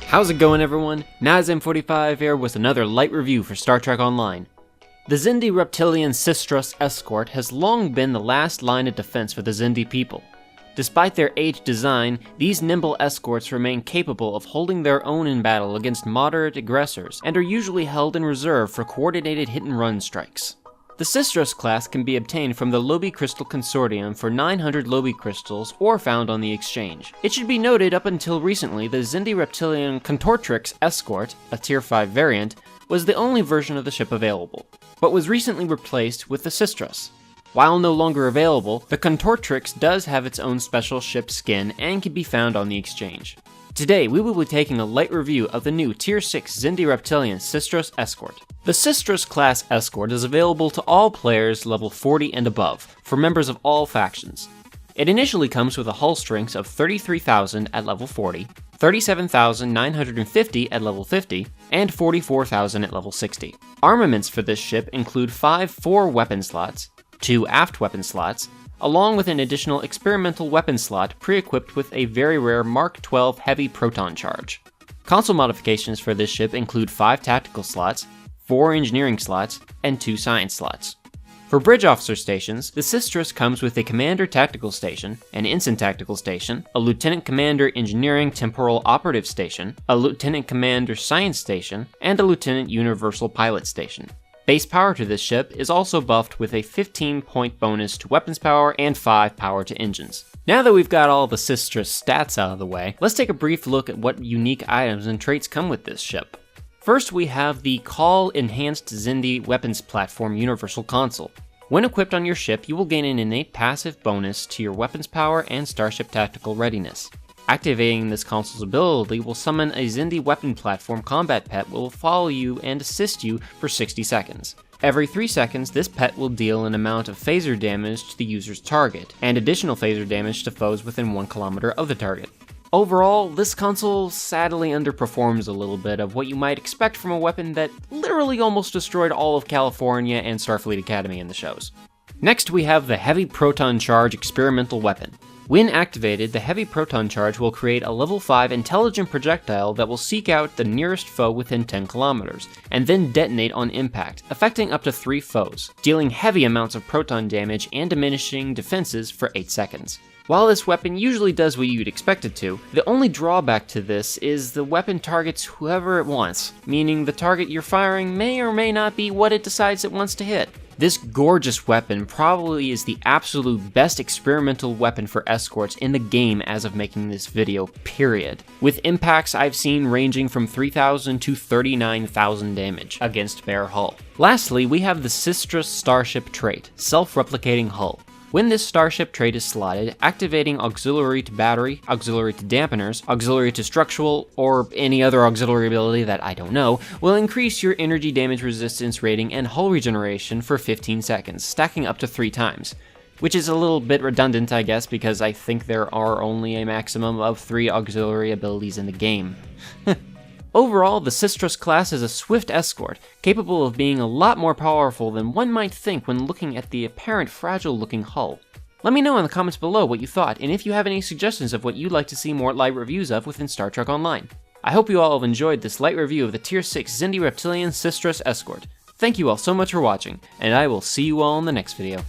How's it going, everyone? NazM45 here with another light review for Star Trek Online. The Xindi-Reptilian Sistruus Escort has long been the last line of defense for the Xindi people. Despite their aged design, these nimble escorts remain capable of holding their own in battle against moderate aggressors, and are usually held in reserve for coordinated hit-and-run strikes. The Sistruus class can be obtained from the Lobi Crystal Consortium for 900 Lobi crystals or found on the exchange. It should be noted up until recently the Xindi-Reptilian Contortrix Escort, a Tier 5 variant, was the only version of the ship available, but was recently replaced with the Sistruus. While no longer available, the Contortrix does have its own special ship skin and can be found on the exchange. Today, we will be taking a light review of the new Tier 6 Xindi-Reptilian Sistruus Escort. The Sistruus class Escort is available to all players level 40 and above, for members of all factions. It initially comes with a hull strength of 33,000 at level 40, 37,950 at level 50, and 44,000 at level 60. Armaments for this ship include 5 fore-weapon slots, 2 aft weapon slots, along with an additional experimental weapon slot pre-equipped with a very rare Mark 12 heavy proton charge. Console modifications for this ship include 5 tactical slots, 4 engineering slots, and 2 science slots. For bridge officer stations, the Sistruus comes with a commander tactical station, an ensign tactical station, a lieutenant commander engineering temporal operative station, a lieutenant commander science station, and a lieutenant universal pilot station. Base power to this ship is also buffed with a 15-point bonus to weapons power and 5 power to engines. Now that we've got all the Sistruus stats out of the way, let's take a brief look at what unique items and traits come with this ship. First, we have the Call Enhanced Xindi Weapons Platform Universal Console. When equipped on your ship, you will gain an innate passive bonus to your weapons power and starship tactical readiness. Activating this console's ability will summon a Xindi weapon platform combat pet will follow you and assist you for 60 seconds. Every 3 seconds, this pet will deal an amount of phaser damage to the user's target, and additional phaser damage to foes within 1 kilometer of the target. Overall, this console sadly underperforms a little bit of what you might expect from a weapon that literally almost destroyed all of California and Starfleet Academy in the shows. Next, we have the Heavy Proton Charge Experimental Weapon. When activated, the Heavy Proton Charge will create a level 5 intelligent projectile that will seek out the nearest foe within 10 kilometers, and then detonate on impact, affecting up to 3 foes, dealing heavy amounts of proton damage and diminishing defenses for 8 seconds. While this weapon usually does what you'd expect it to, the only drawback to this is the weapon targets whoever it wants, meaning the target you're firing may or may not be what it decides it wants to hit. This gorgeous weapon probably is the absolute best experimental weapon for escorts in the game as of making this video, period. With impacts I've seen ranging from 3,000 to 39,000 damage against bare hull. Lastly, we have the Sistruus Starship trait, Self-Replicating Hull. When this starship trait is slotted, activating auxiliary to battery, auxiliary to dampeners, auxiliary to structural, or any other auxiliary ability that I don't know, will increase your energy damage resistance rating and hull regeneration for 15 seconds, stacking up to 3 times. Which is a little bit redundant, I guess, because I think there are only a maximum of 3 auxiliary abilities in the game. Overall, the Sistruus class is a swift escort, capable of being a lot more powerful than one might think when looking at the apparent fragile-looking hull. Let me know in the comments below what you thought, and if you have any suggestions of what you'd like to see more light reviews of within Star Trek Online. I hope you all have enjoyed this light review of the Tier 6 Xindi-Reptilian Sistruus Escort. Thank you all so much for watching, and I will see you all in the next video.